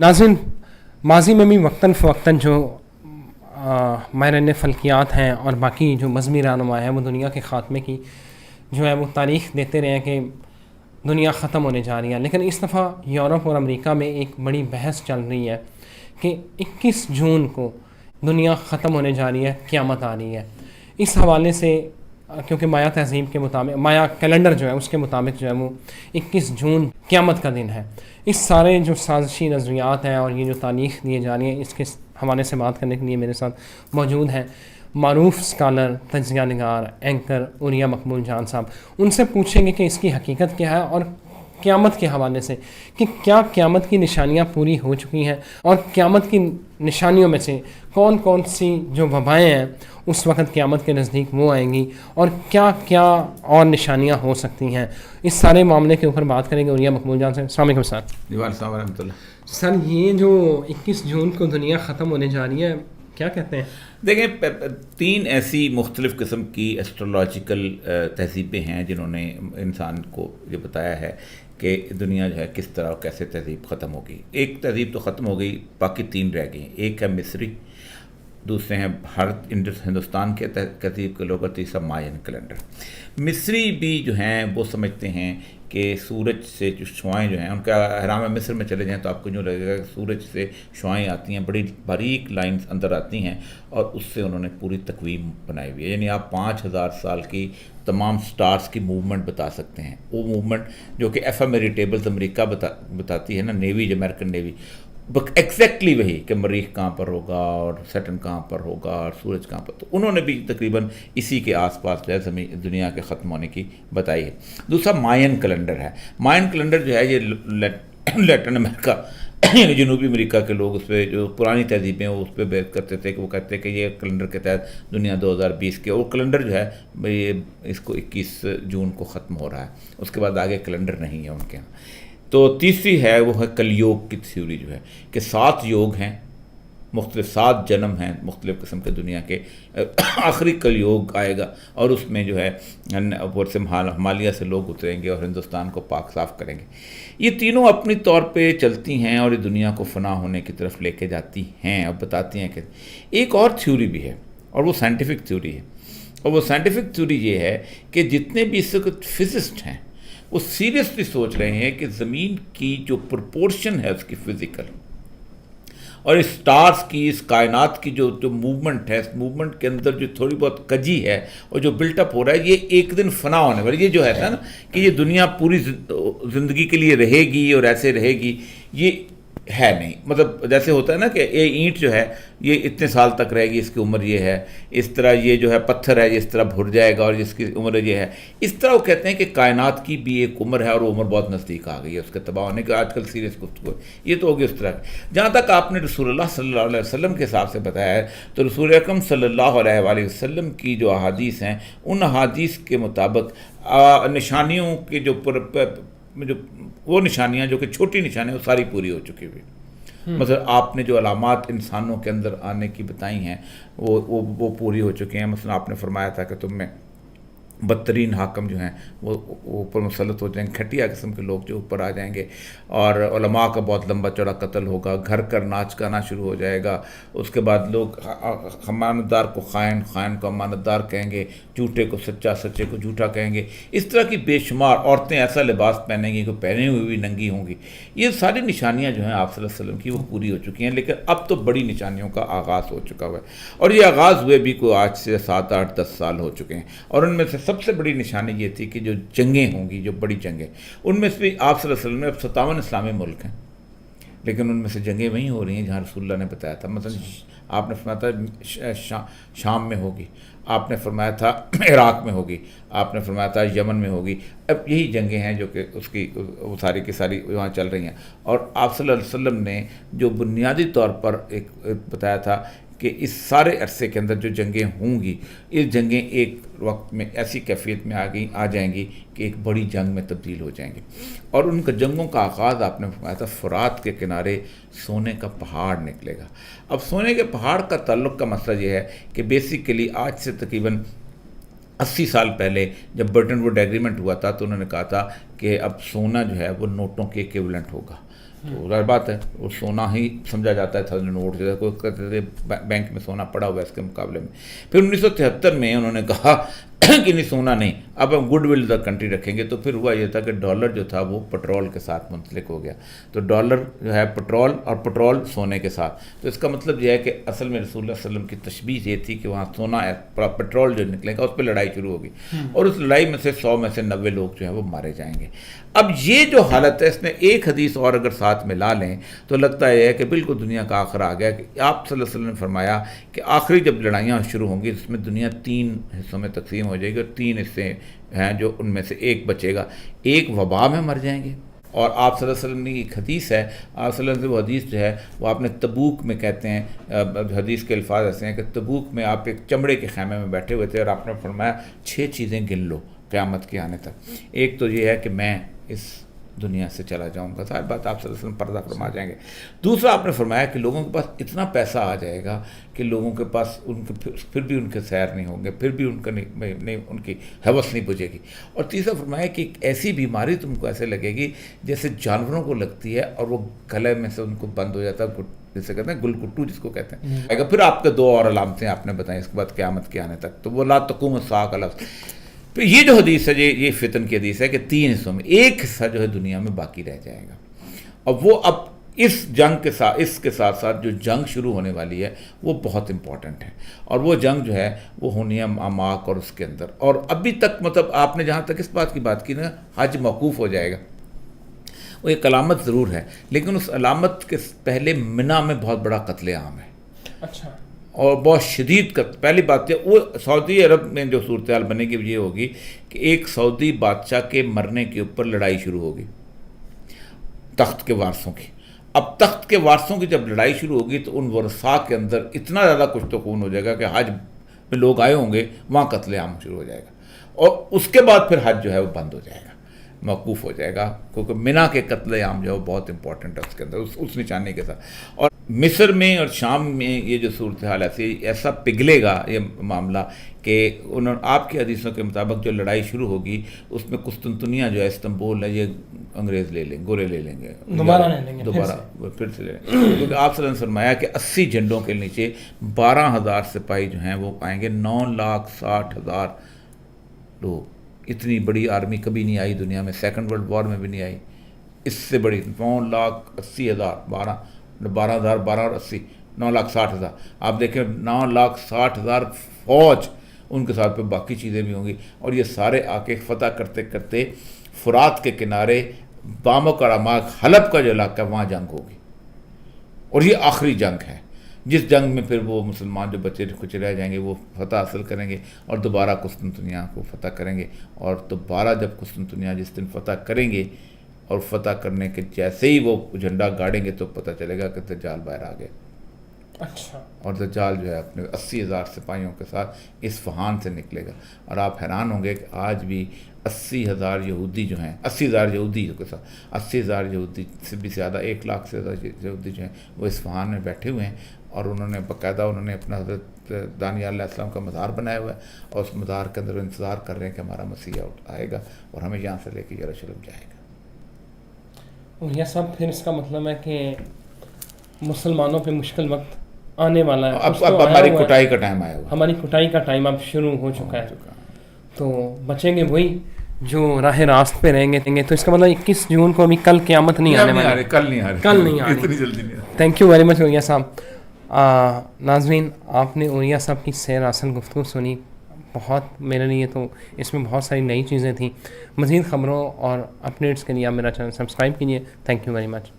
नाज़रीन, माजी में भी वक्तन फ़वक्तन जो माहिरान फ़ल्कियात हैं और बाकी जो मज़हबी रहनुमा हैं वो दुनिया के ख़ात्मे की जो है वो तारीख़ देते रहे हैं कि दुनिया ख़त्म होने जा रही है। लेकिन इस दफ़ा यूरोप और अमेरिका में एक बड़ी बहस चल रही है कि 21 जून को दुनिया ख़त्म होने जा रही है, क़यामत आ रही है। इस हवाले से क्योंकि माया तहज़ीब के मुताबिक, माया कैलेंडर जो है उसके मुताबिक जो है वो 21 जून क़यामत का दिन है। इस सारे जो साजिशी नज़रियात हैं और ये जो तारीख़ दिए जा रही हैं, इसके हवाले से बात करने के लिए मेरे साथ मौजूद हैं मारूफ स्कॉलर, तज्ज़िया निगार, एंकर उरिया मकबूल जान साहब। उनसे पूछेंगे कि इसकी हकीकत क्या है और क़यामत के हवाले से कि क्या क़यामत की निशानियाँ पूरी हो चुकी हैं और क़यामत की निशानियों में से कौन कौन सी जो वबाएँ हैं उस वक़्त क़यामत के नज़दीक वो आएंगी और क्या क्या और निशानियाँ हो सकती हैं। इस सारे मामले के ऊपर बात करेंगे उरिया मकबूल जान से। अस्सलाम वालेकुम सर। वालेकुम रहमतुल्लाह। सर, ये जो 21 जून को दुनिया ख़त्म होने जा रही है, क्या कहते हैं? देखें, 3 ऐसी मुख्तलिफ़ किस्म की एस्ट्रोलॉजिकल तहज़ीबें हैं जिन्होंने इंसान को ये बताया है कि दुनिया जो है किस तरह और कैसे तहज़ीब ख़त्म होगी। एक तहज़ीब तो ख़त्म हो गई, बाकी 3 रह गई। एक है मिस्री, दूसरे हैं भारत हिंदुस्तान के तहज़ीब के लोग, और तीसरा मायन कैलेंडर। मिस्री भी जो हैं वो समझते हैं कि सूरज से जो शुआएँ जो हैं उनका हराम मिस्र में चले जाएं तो आपको यूँ लगेगा कि सूरज से शुआएँ आती हैं, बड़ी बारीक लाइंस अंदर आती हैं और उससे उन्होंने पूरी तकवीम बनाई हुई है। यानी आप 5000 साल की तमाम स्टार्स की मूवमेंट बता सकते हैं। वो मूवमेंट जो कि एफएमरी टेबल्स अमेरिका बताती है ना, नेवी जो अमेरिकन नेवी, एग्जैक्टली वही कि मरीख कहाँ पर होगा और सैटर्न कहाँ पर होगा और सूरज कहाँ पर, तो उन्होंने भी तकरीबन इसी के आसपास जो है दुनिया के ख़त्म होने की बताई है। दूसरा मायन कैलेंडर है। मायन कैलेंडर जो है ये लैटिन अमेरिका यानी जनूबी अमेरिका के लोग उस पर जो पुरानी तहजीबें वो उस पर बेस करते थे कि वो कहते हैं कि ये कैलेंडर के तहत दुनिया 2020 के, और कैलेंडर जो है ये इसको 21 जून को ख़त्म हो रहा है, उसके बाद आगे कैलेंडर नहीं है उनके यहाँ। तो तीसरी है वो है कलयोग की थ्योरी जो है कि 7 योग हैं, मुख्तलिफ 7 जन्म हैं मुख्तलिफ़ किस्म के दुनिया के, आखिरी कलयोग आएगा और उसमें जो है ऊपर से हिमालय से लोग उतरेंगे और हिंदुस्तान को पाक साफ़ करेंगे। ये तीनों अपनी तौर पे चलती हैं और ये दुनिया को फना होने की तरफ लेके जाती हैं और बताती हैं कि एक और थ्योरी भी है और वो साइंटिफिक थ्योरी है। और वो साइंटिफिक थ्योरी ये है कि जितने भी इस वक्त फिजिस्ट हैं वो सीरियसली सोच रहे हैं कि ज़मीन की जो प्रोपोर्शन है उसकी फ़िज़िकल और इस स्टार्स की, इस कायनात की जो मूवमेंट है, इस मूवमेंट के अंदर जो थोड़ी बहुत कजी है और जो बिल्टअप हो रहा है, ये एक दिन फना होने वाली, ये जो है ना कि ये दुनिया पूरी ज़िंदगी के लिए रहेगी और ऐसे रहेगी, ये है नहीं। मतलब जैसे होता है ना कि ये ईंट जो है ये इतने साल तक रहेगी, इसकी उम्र ये है, इस तरह ये जो है पत्थर है ये इस तरह भुर जाएगा और जिसकी उम्र ये है, इस तरह वो कहते हैं कि कायनात की भी एक उम्र है और वो उम्र बहुत नज़दीक आ गई है उसके तबाह होने की। आजकल सीरियस गुफ्तगू ये तो होगी उस तरह। जहाँ तक आपने रसूलुल्लाह सल्लल्लाहु अलैहि वसल्लम के हिसाब से बताया है तो रसूल अकरम सल्लल्लाहु अलैहि वसल्लम की जो अहादीस हैं उन अहादीस के मुताबिक निशानियों के जो वो निशानियाँ जो कि छोटी निशानियाँ वो सारी पूरी हो चुकी हुई। मतलब आपने जो अलामात इंसानों के अंदर आने की बताई हैं वो पूरी हो चुकी हैं। मतलब आपने फरमाया था कि तुम में बदतरीन हाकम जो हैं वो ऊपर मुसलत हो जाएंगे, घटिया किस्म के लोग जो ऊपर आ जाएंगे और उलमा का बहुत लंबा चौड़ा कत्ल होगा, घर कर नाच गाना शुरू हो जाएगा। उसके बाद लोग अमानतदार को खाइन, खाइन को अमानतदार कहेंगे, झूठे को सच्चा, सच्चे को झूठा कहेंगे। इस तरह की बेशुमार औरतें ऐसा लिबास पहनेंगी कि पहने हुई भी नंगी होंगी। ये सारी निशानियाँ जो हैं आप सल्लल्लाहु अलैहि वसल्लम की वो पूरी हो चुकी हैं। लेकिन अब तो बड़ी निशानियों का आगाज़ हो चुका हुआ है और ये आगाज़ हुए भी कोई आज से 7, 8, 10 साल हो चुके हैं। और उनमें से सबसे बड़ी निशानी ये थी कि जो जंगें होंगी, जो बड़ी जंगें, उनमें से भी आप सल्लल्लाहु अलैहि वसल्लम में अब 57 इस्लामी मुल्क हैं, लेकिन उनमें से जंगें वहीं हो रही हैं जहाँ रसूलुल्लाह ने बताया था। मतलब आपने फरमाया था शाम में होगी, आपने फरमाया था इराक़ में होगी, आपने फरमाया था यमन में होगी। अब यही जंगें हैं जो कि उसकी वो सारी की सारी वहाँ चल रही हैं। और आप सल्लल्लाहु अलैहि वसल्लम ने जो बुनियादी तौर पर एक बताया था कि इस सारे अरसे के अंदर जो जंगें होंगी, ये जंगें एक वक्त में ऐसी कैफियत में आ जाएंगी कि एक बड़ी जंग में तब्दील हो जाएंगी। और उन जंगों का आगाज़ आपने फरमाया था फ़ुरात के किनारे सोने का पहाड़ निकलेगा। अब सोने के पहाड़ का ताल्लुक़ का मसला ये है कि बेसिकली आज से तकरीबन 80 साल पहले जब बर्टन वुड एग्रीमेंट हुआ था तो उन्होंने कहा था कि अब सोना जो है वो नोटों के इक्विवेलेंट होगा। تو ظاہر بات ہے وہ سونا ہی سمجھا جاتا تھا نوٹ جو کوئی کہتے تھے بینک میں سونا پڑا ہوا ہے اس کے مقابلے میں. پھر 1973 میں انہوں نے کہا کہ نہیں سونا نہیں, اب ہم گڈ ول دا کنٹری رکھیں گے. تو پھر ہوا یہ تھا کہ ڈالر جو تھا وہ پٹرول کے ساتھ منسلک ہو گیا. تو ڈالر جو ہے پٹرول اور پٹرول سونے کے ساتھ. تو اس کا مطلب یہ ہے کہ اصل میں رسول اللہ صلی اللہ علیہ وسلم کی تشبیہ یہ تھی کہ وہاں سونا پٹرول جو نکلے گا اس پہ لڑائی شروع ہوگی, اور اس لڑائی میں سے 100 میں سے 90 لوگ جو ہیں وہ مارے جائیں گے. اب یہ جو حالت ہے اس میں ایک حدیث اور اگر ساتھ ملا لیں تو لگتا ہے کہ بالکل دنیا کا آخر آ گیا. کہ آپ صلی اللہ علیہ وسلم نے فرمایا کہ آخری جب لڑائیاں شروع ہوں گی اس میں دنیا 3 حصوں میں تقسیم ہو جائے گی, اور 3 حصے ہیں جو ان میں سے ایک بچے گا. ایک وبا میں مر جائیں گے, اور آپ صلی اللہ علیہ وسلم کی ایک حدیث ہے, آپ صلی اللہ علیہ وسلم وہ حدیث جو ہے وہ آپ نے تبوک میں کہتے ہیں, حدیث کے الفاظ ایسے ہیں کہ تبوک میں آپ ایک چمڑے کے خیمے میں بیٹھے ہوئے تھے اور آپ نے فرمایا 6 چیزیں گن لو قیامت کے آنے تک. ایک تو یہ ہے کہ میں اس دنیا سے چلا جاؤں گا, ظاہر بات آپ صلی اللہ علیہ وسلم پردہ فرما جائیں گے. دوسرا آپ نے فرمایا کہ لوگوں کے پاس اتنا پیسہ آ جائے گا کہ لوگوں کے پاس ان کے پھر بھی ان کے سیر نہیں ہوں گے, پھر بھی ان کا نہیں ان کی حوث نہیں بجھے گی. اور تیسرا فرمایا کہ ایک ایسی بیماری تم کو ایسے لگے گی جیسے جانوروں کو لگتی ہے, اور وہ گلے میں سے ان کو بند ہو جاتا ہے, جسے کہتے ہیں گل کٹو جس کو کہتے ہیں. پھر آپ کے 2 اور علامتیں آپ نے بتائیں اس کے بعد قیامت کے آنے تک, تو وہ لا تقوم الساعہ کا لفظ. پھر یہ جو حدیث ہے یہ فتن کی حدیث ہے کہ 3 حصوں میں ایک حصہ جو ہے دنیا میں باقی رہ جائے گا. اور وہ اب اس جنگ کے ساتھ اس کے ساتھ ساتھ جو جنگ شروع ہونے والی ہے وہ بہت امپورٹنٹ ہے, اور وہ جنگ جو ہے وہ ہونی ہے اماک اور اس کے اندر. اور ابھی تک مطلب آپ نے جہاں تک اس بات کی بات کی نا, حج موقوف ہو جائے گا, وہ ایک علامت ضرور ہے, لیکن اس علامت کے پہلے منی میں بہت بڑا قتل عام ہے. اچھا. اور بہت شدید پہلی بات ہے وہ سعودی عرب میں جو صورتحال بنے گی یہ ہوگی کہ ایک سعودی بادشاہ کے مرنے کے اوپر لڑائی شروع ہوگی تخت کے وارثوں کی. اب تخت کے وارثوں کی جب لڑائی شروع ہوگی تو ان ورثاء کے اندر اتنا زیادہ کچھ تو خون ہو جائے گا کہ حج میں لوگ آئے ہوں گے وہاں قتل عام شروع ہو جائے گا, اور اس کے بعد پھر حج جو ہے وہ بند ہو جائے گا, موقوف ہو جائے گا, کیونکہ منی کے قتل عام جو ہے بہت امپورٹنٹ ہے اس کے اندر اس نشانے کے ساتھ. اور مصر میں اور شام میں یہ جو صورتحال ایسا پگھلے گا یہ معاملہ کہ آپ کی حدیثوں کے مطابق جو لڑائی شروع ہوگی اس میں قسطنطنیہ جو ہے استنبول ہے یہ انگریز لے لیں گورے لے لیں گے, دوبارہ پھر سے لے لیں گے. کیونکہ آپ صلی اللہ علیہ وسلم نے فرمایا کہ 80 جھنڈوں کے نیچے 12,000 سپاہی جو ہیں وہ آئیں گے, 9,60,000 لوگ. اتنی بڑی آرمی کبھی نہیں آئی دنیا میں, سیکنڈ ورلڈ وار میں بھی نہیں آئی. اس سے بڑی 9,80,000 12,000 12 اور 80 9,60,000. آپ دیکھیں 9,60,000 فوج, ان کے ساتھ پہ باقی چیزیں بھی ہوں گی, اور یہ سارے آ کے فتح کرتے کرتے فرات کے کنارے بامو کراماک حلب کا جو علاقہ ہے وہاں جنگ ہوگی. اور یہ آخری جنگ ہے جس جنگ میں پھر وہ مسلمان جو بچے کچھ رہ جائیں گے وہ فتح حاصل کریں گے اور دوبارہ قسطنطنیہ کو فتح کریں گے. اور دوبارہ جب قسطنطنیہ جس دن فتح کریں گے اور فتح کرنے کے جیسے ہی وہ جھنڈا گاڑیں گے تو پتہ چلے گا کہ دجال باہر آ گئے. اچھا. اور دجال جو ہے اپنے 80,000 سپاہیوں کے ساتھ اصفہان سے نکلے گا. اور آپ حیران ہوں گے کہ آج بھی 80,000 یہودی جو ہیں, 80,000 یہودی کے ساتھ 80,000 یہودی سے بھی زیادہ 1,00,000 سے زیادہ یہودی جو ہیں وہ اصفہان میں بیٹھے ہوئے ہیں, اور انہوں نے باقاعدہ اپنا حضرت دانیال علیہ السلام کا مزار بنایا ہوا ہے, اور اس مزار کے اندر انتظار کر رہے ہیں کہ ہمارا مسیح آئے گا اور ہمیں یہاں سے لے کے یروشلم جائے گا. اور یہ سب پھر اس کا مطلب ہے کہ مسلمانوں پہ مشکل وقت آنے والا ہے. اب ہماری کٹائی کا ٹائم آیا ہوا, ہماری کٹائی کا ٹائم اب شروع ہو چکا ہے. تو بچیں گے وہی جو راہ راست پہ رہیں گے. تو اس کا مطلب 21 جون کو ابھی کل قیامت نہیں آنے والی, کل نہیں آ رہی, اتنی جلدی نہیں. تھینک یو ویری مچ اوریا صاحب. ناظرین, آپ نے اوریا صاحب کی سیر اصل گفتگو سنی, بہت میرے لیے تو اس میں بہت ساری نئی چیزیں تھیں. مزید خبروں اور اپڈیٹس کے لیے آپ میرا چینل سبسکرائب کیجیے. Thank you very much.